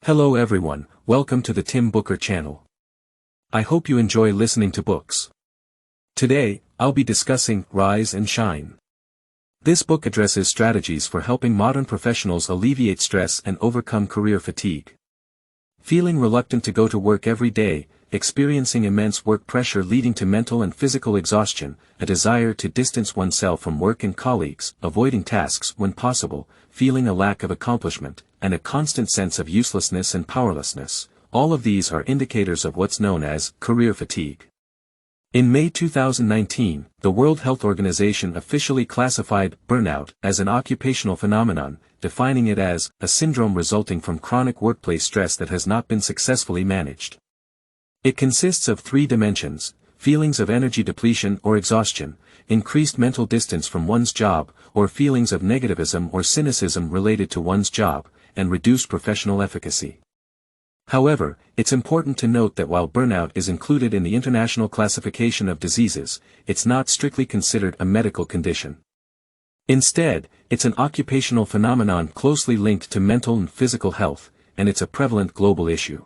Hello everyone, welcome to the Tim Booker channel. I hope you enjoy listening to books. Today, I'll be discussing Rise and Shine. This book addresses strategies for helping modern professionals alleviate stress and overcome career fatigue. Feeling reluctant to go to work every day, experiencing immense work pressure leading to mental and physical exhaustion, a desire to distance oneself from work and colleagues, avoiding tasks when possible, feeling a lack of accomplishment, and a constant sense of uselessness and powerlessness, all of these are indicators of what's known as career fatigue. In May 2019, the World Health Organization officially classified burnout as an occupational phenomenon, defining it as a syndrome resulting from chronic workplace stress that has not been successfully managed. It consists of three dimensions: feelings of energy depletion or exhaustion, increased mental distance from one's job, or feelings of negativism or cynicism related to one's job, and reduced professional efficacy. However, it's important to note that while burnout is included in the International Classification of Diseases, it's not strictly considered a medical condition. Instead, it's an occupational phenomenon closely linked to mental and physical health, and it's a prevalent global issue.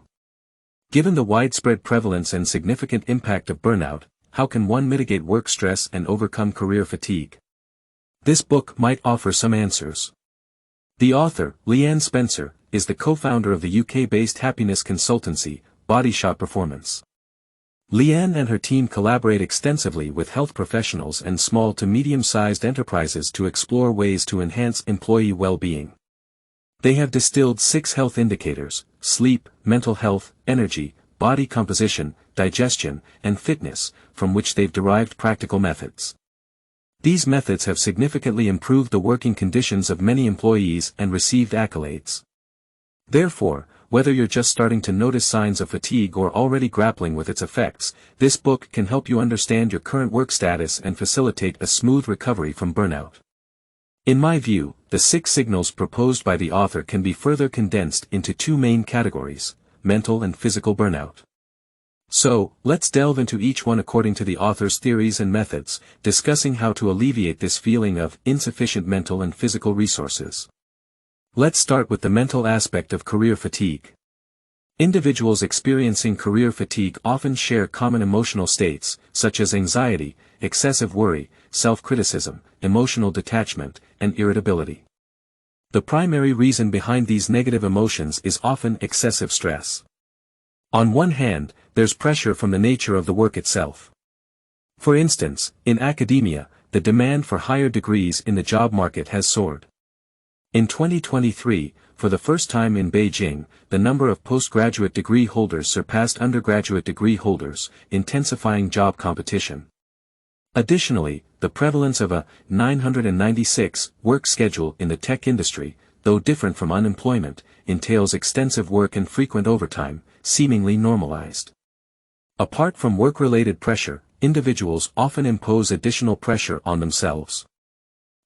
Given the widespread prevalence and significant impact of burnout, how can one mitigate work stress and overcome career fatigue? This book might offer some answers. The author, Leanne Spencer, is the co-founder of the UK-based happiness consultancy, Body Shop Performance. Leanne and her team collaborate extensively with health professionals and small to medium-sized enterprises to explore ways to enhance employee well-being. They have distilled 6 health indicators: sleep, mental health, energy, body composition, digestion, and fitness, from which they've derived practical methods. These methods have significantly improved the working conditions of many employees and received accolades. Therefore, whether you're just starting to notice signs of fatigue or already grappling with its effects, this book can help you understand your current work status and facilitate a smooth recovery from burnout. In my view, the 6 signals proposed by the author can be further condensed into 2 main categories: mental and physical burnout. So, let's delve into each one according to the author's theories and methods, discussing how to alleviate this feeling of insufficient mental and physical resources. Let's start with the mental aspect of career fatigue. Individuals experiencing career fatigue often share common emotional states, such as anxiety, excessive worry, self-criticism, emotional detachment, and irritability. The primary reason behind these negative emotions is often excessive stress. On one hand, there's pressure from the nature of the work itself. For instance, in academia, the demand for higher degrees in the job market has soared. In 2023, for the first time in Beijing, the number of postgraduate degree holders surpassed undergraduate degree holders, intensifying job competition. Additionally, the prevalence of a 996 work schedule in the tech industry, though different from unemployment, entails extensive work and frequent overtime, seemingly normalized. Apart from work-related pressure, individuals often impose additional pressure on themselves.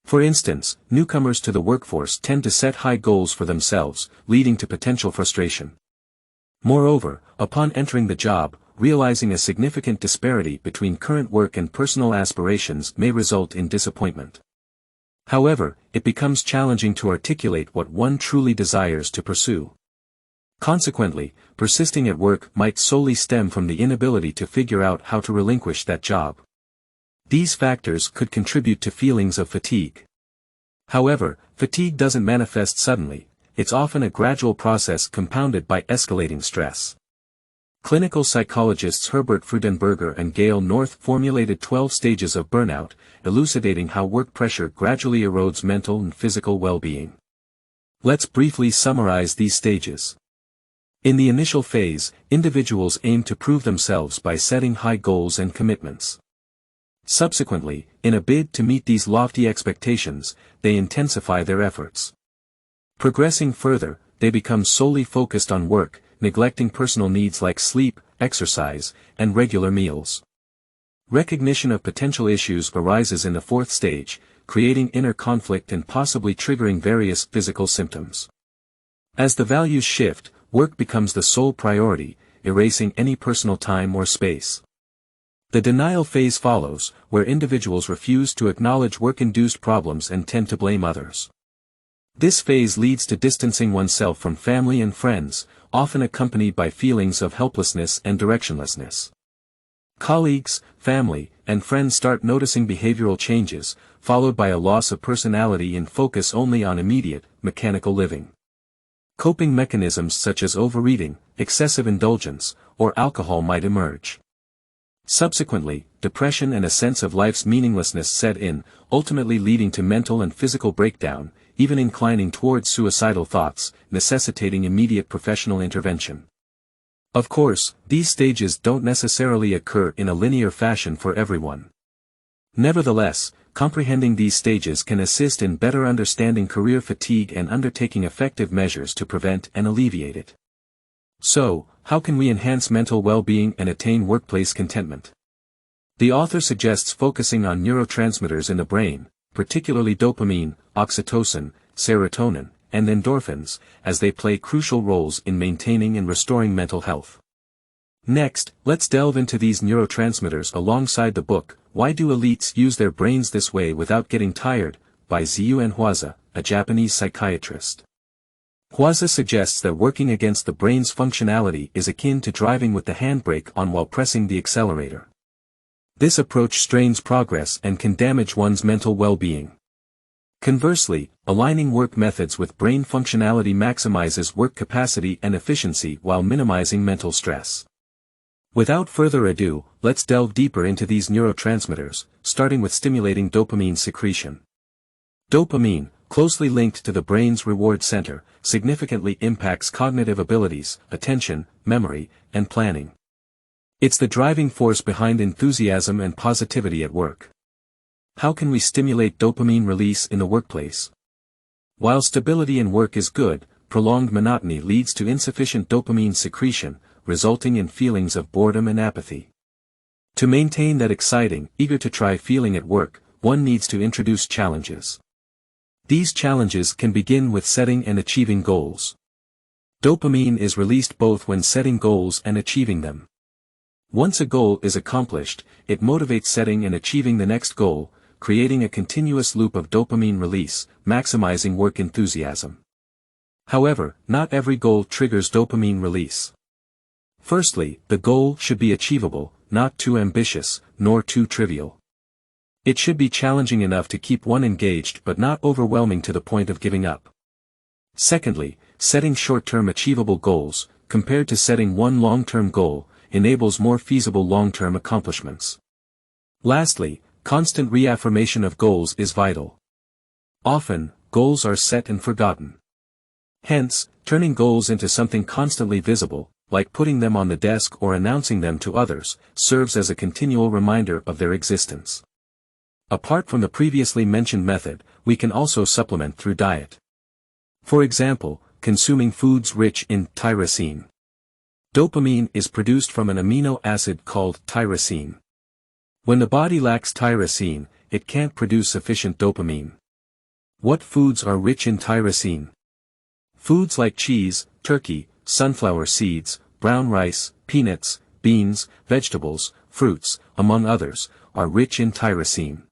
For instance, newcomers to the workforce tend to set high goals for themselves, leading to potential frustration. Moreover, upon entering the job, realizing a significant disparity between current work and personal aspirations may result in disappointment. However, it becomes challenging to articulate what one truly desires to pursue. Consequently, persisting at work might solely stem from the inability to figure out how to relinquish that job. These factors could contribute to feelings of fatigue. However, fatigue doesn't manifest suddenly, it's often a gradual process compounded by escalating stress. Clinical psychologists Herbert Freudenberger and Gail North formulated 12 stages of burnout, elucidating how work pressure gradually erodes mental and physical well-being. Let's briefly summarize these stages. In the initial phase, individuals aim to prove themselves by setting high goals and commitments. Subsequently, in a bid to meet these lofty expectations, they intensify their efforts. Progressing further, they become solely focused on work, neglecting personal needs like sleep, exercise, and regular meals. Recognition of potential issues arises in the 4th stage, creating inner conflict and possibly triggering various physical symptoms. As the values shift, work becomes the sole priority, erasing any personal time or space. The denial phase follows, where individuals refuse to acknowledge work-induced problems and tend to blame others. This phase leads to distancing oneself from family and friends, often accompanied by feelings of helplessness and directionlessness. Colleagues, family, and friends start noticing behavioral changes, followed by a loss of personality and focus only on immediate, mechanical living. Coping mechanisms such as overeating, excessive indulgence, or alcohol might emerge. Subsequently, depression and a sense of life's meaninglessness set in, ultimately leading to mental and physical breakdown, even inclining towards suicidal thoughts, necessitating immediate professional intervention. Of course, these stages don't necessarily occur in a linear fashion for everyone. Nevertheless, comprehending these stages can assist in better understanding career fatigue and undertaking effective measures to prevent and alleviate it. So, how can we enhance mental well-being and attain workplace contentment? The author suggests focusing on neurotransmitters in the brain, particularly dopamine, oxytocin, serotonin, and endorphins, as they play crucial roles in maintaining and restoring mental health. Next, let's delve into these neurotransmitters alongside the book, Why Do Elites Use Their Brains This Way Without Getting Tired, by Ziyuan Huaza, a Japanese psychiatrist. Huaza suggests that working against the brain's functionality is akin to driving with the handbrake on while pressing the accelerator. This approach strains progress and can damage one's mental well-being. Conversely, aligning work methods with brain functionality maximizes work capacity and efficiency while minimizing mental stress. Without further ado, let's delve deeper into these neurotransmitters, starting with stimulating dopamine secretion. Dopamine, closely linked to the brain's reward center, significantly impacts cognitive abilities, attention, memory, and planning. It's the driving force behind enthusiasm and positivity at work. How can we stimulate dopamine release in the workplace? While stability in work is good, prolonged monotony leads to insufficient dopamine secretion, resulting in feelings of boredom and apathy. To maintain that exciting, eager-to-try feeling at work, one needs to introduce challenges. These challenges can begin with setting and achieving goals. Dopamine is released both when setting goals and achieving them. Once a goal is accomplished, it motivates setting and achieving the next goal, creating a continuous loop of dopamine release, maximizing work enthusiasm. However, not every goal triggers dopamine release. Firstly, the goal should be achievable, not too ambitious, nor too trivial. It should be challenging enough to keep one engaged but not overwhelming to the point of giving up. Secondly, setting short-term achievable goals, compared to setting one long-term goal, enables more feasible long-term accomplishments. Lastly, constant reaffirmation of goals is vital. Often, goals are set and forgotten. Hence, turning goals into something constantly visible, like putting them on the desk or announcing them to others, serves as a continual reminder of their existence. Apart from the previously mentioned method, we can also supplement through diet. For example, consuming foods rich in tyrosine. Dopamine is produced from an amino acid called tyrosine. When the body lacks tyrosine, it can't produce sufficient dopamine. What foods are rich in tyrosine? Foods like cheese, turkey, sunflower seeds, brown rice, peanuts, beans, vegetables, fruits, among others, are rich in tyrosine.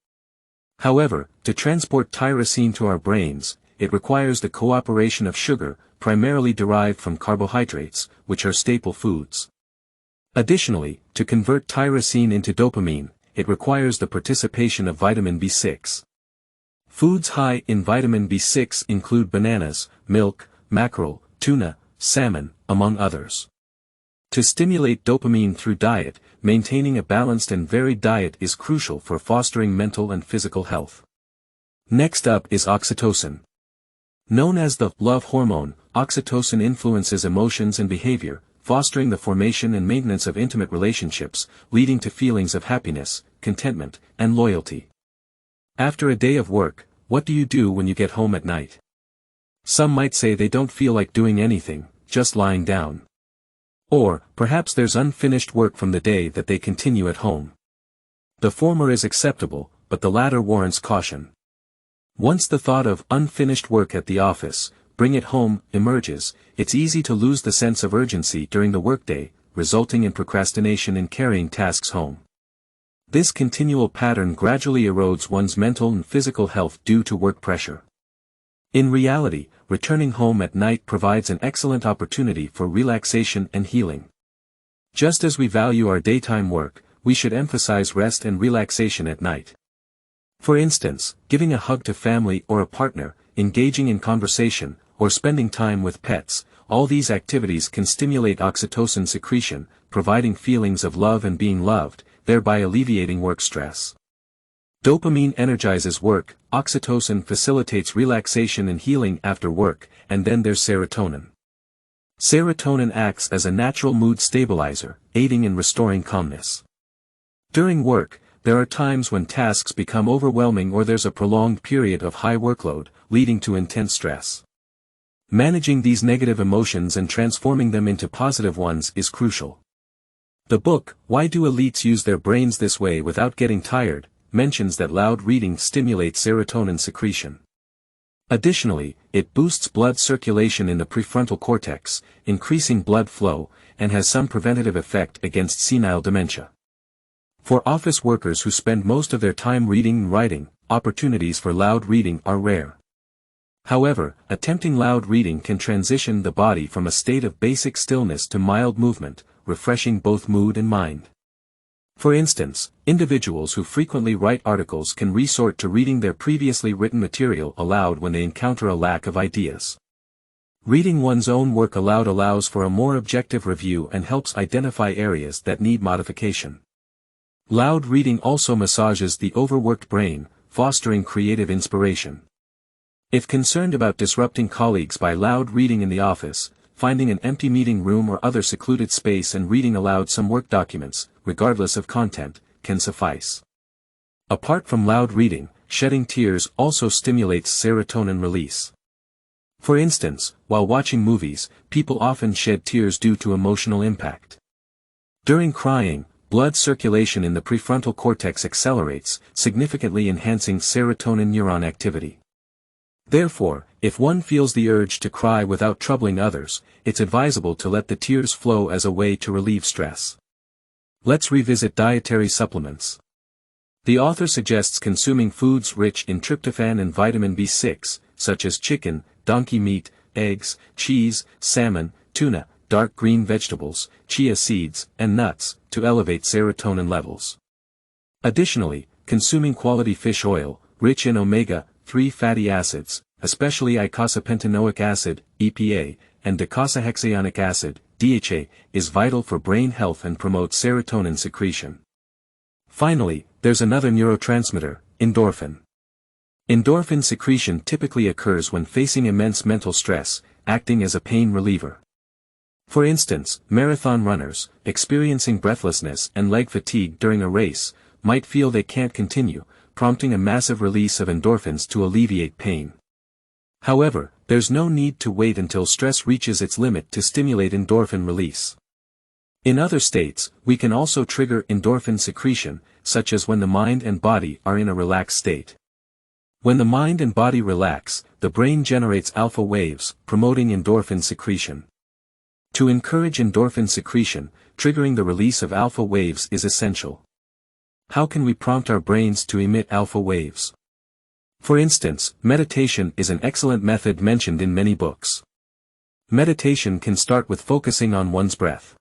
However, to transport tyrosine to our brains, it requires the cooperation of sugar, primarily derived from carbohydrates, which are staple foods. Additionally, to convert tyrosine into dopamine, it requires the participation of vitamin B6. Foods high in vitamin B6 include bananas, milk, mackerel, tuna, salmon, among others. To stimulate dopamine through diet, maintaining a balanced and varied diet is crucial for fostering mental and physical health. Next up is oxytocin. Known as the love hormone, oxytocin influences emotions and behavior, fostering the formation and maintenance of intimate relationships, leading to feelings of happiness, contentment, and loyalty. After a day of work, what do you do when you get home at night? Some might say they don't feel like doing anything, just lying down. Or, perhaps there's unfinished work from the day that they continue at home. The former is acceptable, but the latter warrants caution. Once the thought of unfinished work at the office, bring it home, emerges, it's easy to lose the sense of urgency during the workday, resulting in procrastination in carrying tasks home. This continual pattern gradually erodes one's mental and physical health due to work pressure. In reality, returning home at night provides an excellent opportunity for relaxation and healing. Just as we value our daytime work, we should emphasize rest and relaxation at night. For instance, giving a hug to family or a partner, engaging in conversation, or spending time with pets, all these activities can stimulate oxytocin secretion, providing feelings of love and being loved, thereby alleviating work stress. Dopamine energizes work, oxytocin facilitates relaxation and healing after work, and then there's serotonin. Serotonin acts as a natural mood stabilizer, aiding in restoring calmness. During work, there are times when tasks become overwhelming or there's a prolonged period of high workload, leading to intense stress. Managing these negative emotions and transforming them into positive ones is crucial. The book, Why Do Elites Use Their Brains This Way Without Getting Tired?, mentions that loud reading stimulates serotonin secretion. Additionally, it boosts blood circulation in the prefrontal cortex, increasing blood flow, and has some preventative effect against senile dementia. For office workers who spend most of their time reading and writing, opportunities for loud reading are rare. However, attempting loud reading can transition the body from a state of basic stillness to mild movement, refreshing both mood and mind. For instance, individuals who frequently write articles can resort to reading their previously written material aloud when they encounter a lack of ideas. Reading one's own work aloud allows for a more objective review and helps identify areas that need modification. Loud reading also massages the overworked brain, fostering creative inspiration. If concerned about disrupting colleagues by loud reading in the office, finding an empty meeting room or other secluded space and reading aloud some work documents, regardless of content, can suffice. Apart from loud reading, shedding tears also stimulates serotonin release. For instance, while watching movies, people often shed tears due to emotional impact. During crying, blood circulation in the prefrontal cortex accelerates, significantly enhancing serotonin neuron activity. Therefore, if one feels the urge to cry without troubling others, it's advisable to let the tears flow as a way to relieve stress. Let's revisit dietary supplements. The author suggests consuming foods rich in tryptophan and vitamin B6, such as chicken, donkey meat, eggs, cheese, salmon, tuna, dark green vegetables, chia seeds, and nuts, to elevate serotonin levels. Additionally, consuming quality fish oil, rich in omega-3 fatty acids, especially eicosapentaenoic acid, EPA, and docosahexaenoic acid, DHA, is vital for brain health and promotes serotonin secretion. Finally, there's another neurotransmitter, endorphin. Endorphin secretion typically occurs when facing immense mental stress, acting as a pain reliever. For instance, marathon runners, experiencing breathlessness and leg fatigue during a race, might feel they can't continue, prompting a massive release of endorphins to alleviate pain. However, there's no need to wait until stress reaches its limit to stimulate endorphin release. In other states, we can also trigger endorphin secretion, such as when the mind and body are in a relaxed state. When the mind and body relax, the brain generates alpha waves, promoting endorphin secretion. To encourage endorphin secretion, triggering the release of alpha waves is essential. How can we prompt our brains to emit alpha waves? For instance, meditation is an excellent method mentioned in many books. Meditation can start with focusing on one's breath.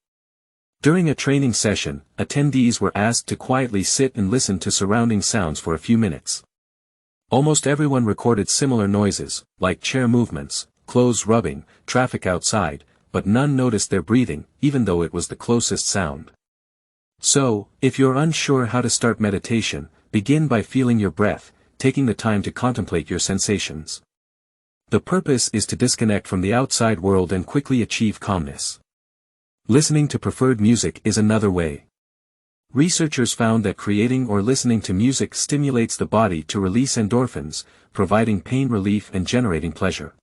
During a training session, attendees were asked to quietly sit and listen to surrounding sounds for a few minutes. Almost everyone recorded similar noises, like chair movements, clothes rubbing, traffic outside, but none noticed their breathing, even though it was the closest sound. So, if you're unsure how to start meditation, begin by feeling your breath, taking the time to contemplate your sensations. The purpose is to disconnect from the outside world and quickly achieve calmness. Listening to preferred music is another way. Researchers found that creating or listening to music stimulates the body to release endorphins, providing pain relief and generating pleasure.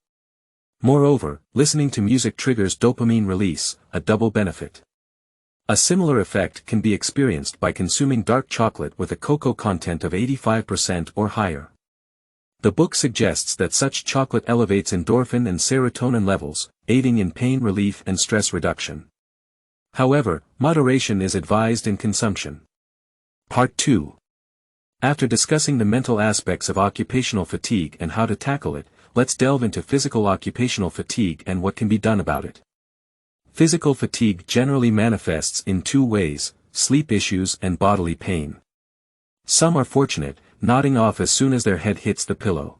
Moreover, listening to music triggers dopamine release, a double benefit. A similar effect can be experienced by consuming dark chocolate with a cocoa content of 85% or higher. The book suggests that such chocolate elevates endorphin and serotonin levels, aiding in pain relief and stress reduction. However, moderation is advised in consumption. Part 2. After discussing the mental aspects of occupational fatigue and how to tackle it, let's delve into physical occupational fatigue and what can be done about it. Physical fatigue generally manifests in two ways: sleep issues and bodily pain. Some are fortunate, nodding off as soon as their head hits the pillow.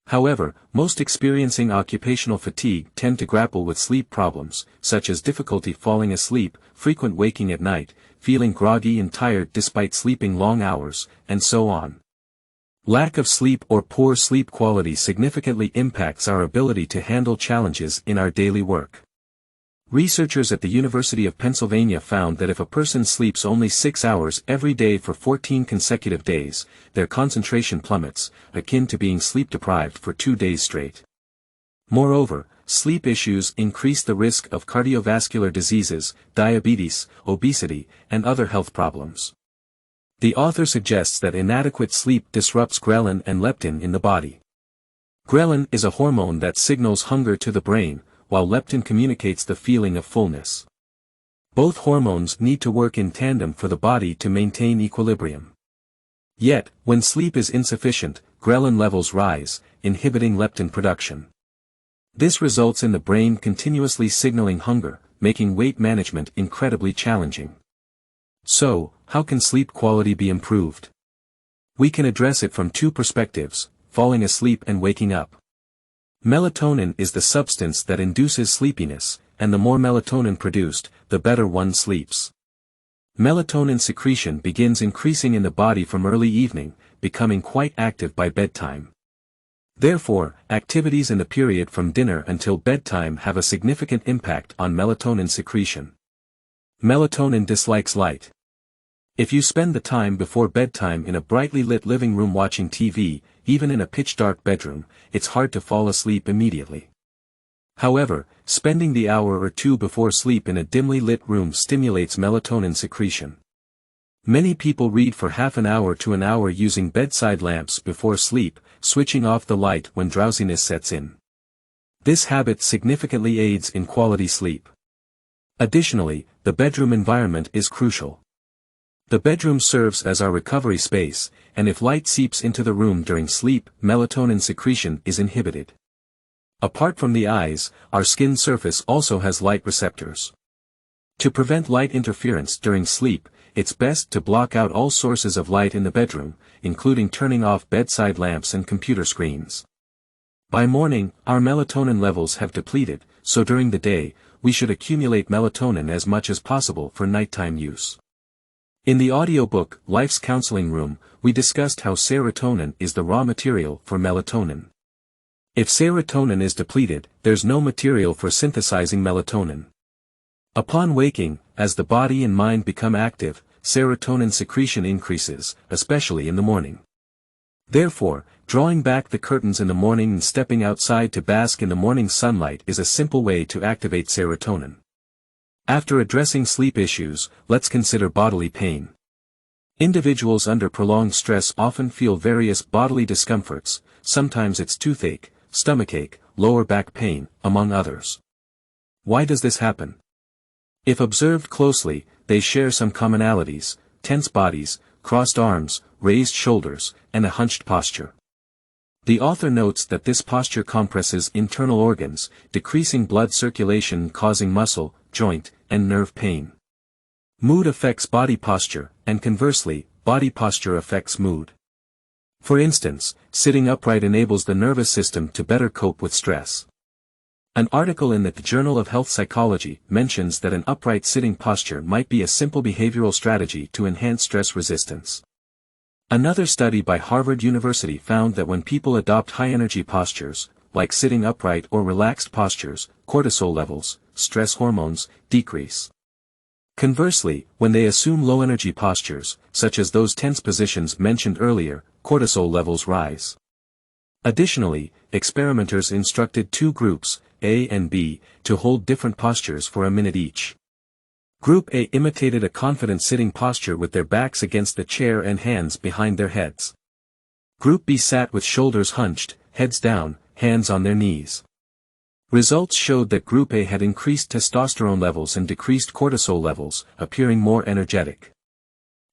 However, most experiencing occupational fatigue tend to grapple with sleep problems, such as difficulty falling asleep, frequent waking at night, feeling groggy and tired despite sleeping long hours, and so on. Lack of sleep or poor sleep quality significantly impacts our ability to handle challenges in our daily work. Researchers at the University of Pennsylvania found that if a person sleeps only 6 hours every day for 14 consecutive days, their concentration plummets, akin to being sleep-deprived for 2 days straight. Moreover, sleep issues increase the risk of cardiovascular diseases, diabetes, obesity, and other health problems. The author suggests that inadequate sleep disrupts ghrelin and leptin in the body. Ghrelin is a hormone that signals hunger to the brain, while leptin communicates the feeling of fullness. Both hormones need to work in tandem for the body to maintain equilibrium. Yet, when sleep is insufficient, ghrelin levels rise, inhibiting leptin production. This results in the brain continuously signaling hunger, making weight management incredibly challenging. So, how can sleep quality be improved? We can address it from two perspectives: falling asleep and waking up. Melatonin is the substance that induces sleepiness, and the more melatonin produced, the better one sleeps. Melatonin secretion begins increasing in the body from early evening, becoming quite active by bedtime. Therefore, activities in the period from dinner until bedtime have a significant impact on melatonin secretion. Melatonin dislikes light. If you spend the time before bedtime in a brightly lit living room watching TV, even in a pitch-dark bedroom, it's hard to fall asleep immediately. However, spending the hour or two before sleep in a dimly lit room stimulates melatonin secretion. Many people read for half an hour to an hour using bedside lamps before sleep, switching off the light when drowsiness sets in. This habit significantly aids in quality sleep. Additionally, the bedroom environment is crucial. The bedroom serves as our recovery space, and if light seeps into the room during sleep, melatonin secretion is inhibited. Apart from the eyes, our skin surface also has light receptors. To prevent light interference during sleep, it's best to block out all sources of light in the bedroom, including turning off bedside lamps and computer screens. By morning, our melatonin levels have depleted, so during the day, we should accumulate melatonin as much as possible for nighttime use. In the audiobook, Life's Counseling Room, we discussed how serotonin is the raw material for melatonin. If serotonin is depleted, there's no material for synthesizing melatonin. Upon waking, as the body and mind become active, serotonin secretion increases, especially in the morning. Therefore, drawing back the curtains in the morning and stepping outside to bask in the morning sunlight is a simple way to activate serotonin. After addressing sleep issues, let's consider bodily pain. Individuals under prolonged stress often feel various bodily discomforts, sometimes it's toothache, stomachache, lower back pain, among others. Why does this happen? If observed closely, they share some commonalities: tense bodies, crossed arms, raised shoulders, and a hunched posture. The author notes that this posture compresses internal organs, decreasing blood circulation, causing muscle, joint, and nerve pain. Mood affects body posture, and conversely, body posture affects mood. For instance, sitting upright enables the nervous system to better cope with stress. An article in the Journal of Health Psychology mentions that an upright sitting posture might be a simple behavioral strategy to enhance stress resistance. Another study by Harvard University found that when people adopt high-energy postures, like sitting upright or relaxed postures, cortisol levels, stress hormones, decrease. Conversely, when they assume low-energy postures, such as those tense positions mentioned earlier, cortisol levels rise. Additionally, experimenters instructed two groups, A and B, to hold different postures for a minute each. Group A imitated a confident sitting posture with their backs against the chair and hands behind their heads. Group B sat with shoulders hunched, heads down, hands on their knees. Results showed that Group A had increased testosterone levels and decreased cortisol levels, appearing more energetic.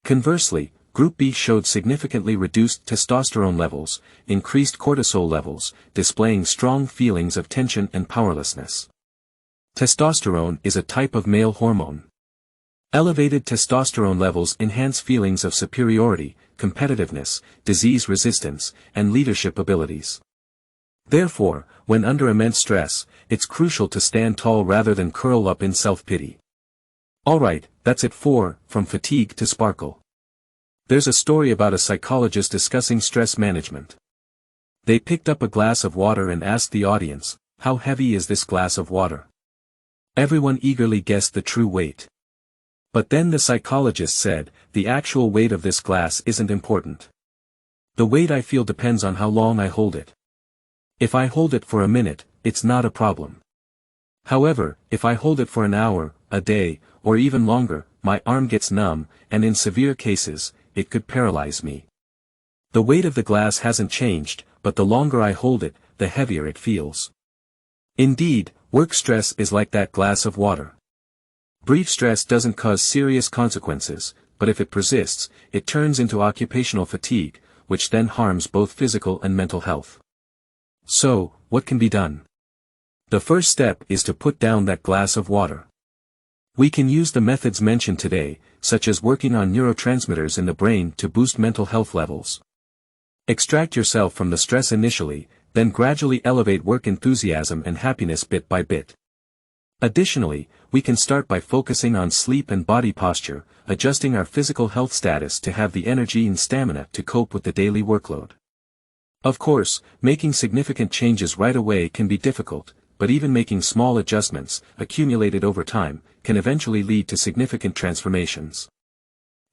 Conversely, Group B showed significantly reduced testosterone levels, increased cortisol levels, displaying strong feelings of tension and powerlessness. Testosterone is a type of male hormone. Elevated testosterone levels enhance feelings of superiority, competitiveness, disease resistance, and leadership abilities. Therefore, when under immense stress, it's crucial to stand tall rather than curl up in self-pity. Alright, that's it for From Fatigue to Sparkle. There's a story about a psychologist discussing stress management. They picked up a glass of water and asked the audience, "How heavy is this glass of water?" Everyone eagerly guessed the true weight. But then the psychologist said, "The actual weight of this glass isn't important. The weight I feel depends on how long I hold it. If I hold it for a minute, it's not a problem. However, if I hold it for an hour, a day, or even longer, my arm gets numb, and in severe cases, it could paralyze me. The weight of the glass hasn't changed, but the longer I hold it, the heavier it feels." Indeed, work stress is like that glass of water. Brief stress doesn't cause serious consequences, but if it persists, it turns into occupational fatigue, which then harms both physical and mental health. So, what can be done? The first step is to put down that glass of water. We can use the methods mentioned today, such as working on neurotransmitters in the brain to boost mental health levels. Extract yourself from the stress initially, then gradually elevate work enthusiasm and happiness bit by bit. Additionally, we can start by focusing on sleep and body posture, adjusting our physical health status to have the energy and stamina to cope with the daily workload. Of course, making significant changes right away can be difficult, but even making small adjustments, accumulated over time, can eventually lead to significant transformations.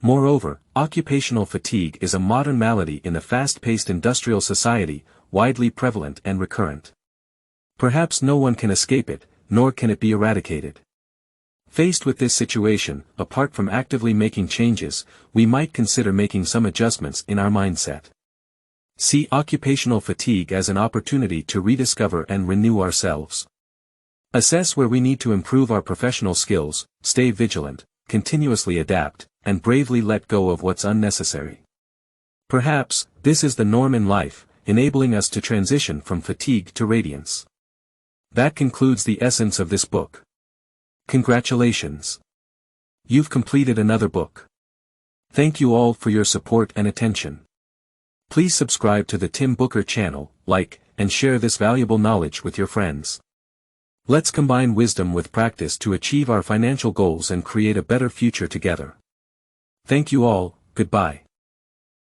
Moreover, occupational fatigue is a modern malady in a fast-paced industrial society, widely prevalent and recurrent. Perhaps no one can escape it, nor can it be eradicated. Faced with this situation, apart from actively making changes, we might consider making some adjustments in our mindset. See occupational fatigue as an opportunity to rediscover and renew ourselves. Assess where we need to improve our professional skills, stay vigilant, continuously adapt, and bravely let go of what's unnecessary. Perhaps, this is the norm in life, enabling us to transition from fatigue to radiance. That concludes the essence of this book. Congratulations! You've completed another book. Thank you all for your support and attention. Please subscribe to the Tim Booker channel, like, and share this valuable knowledge with your friends. Let's combine wisdom with practice to achieve our financial goals and create a better future together. Thank you all, goodbye.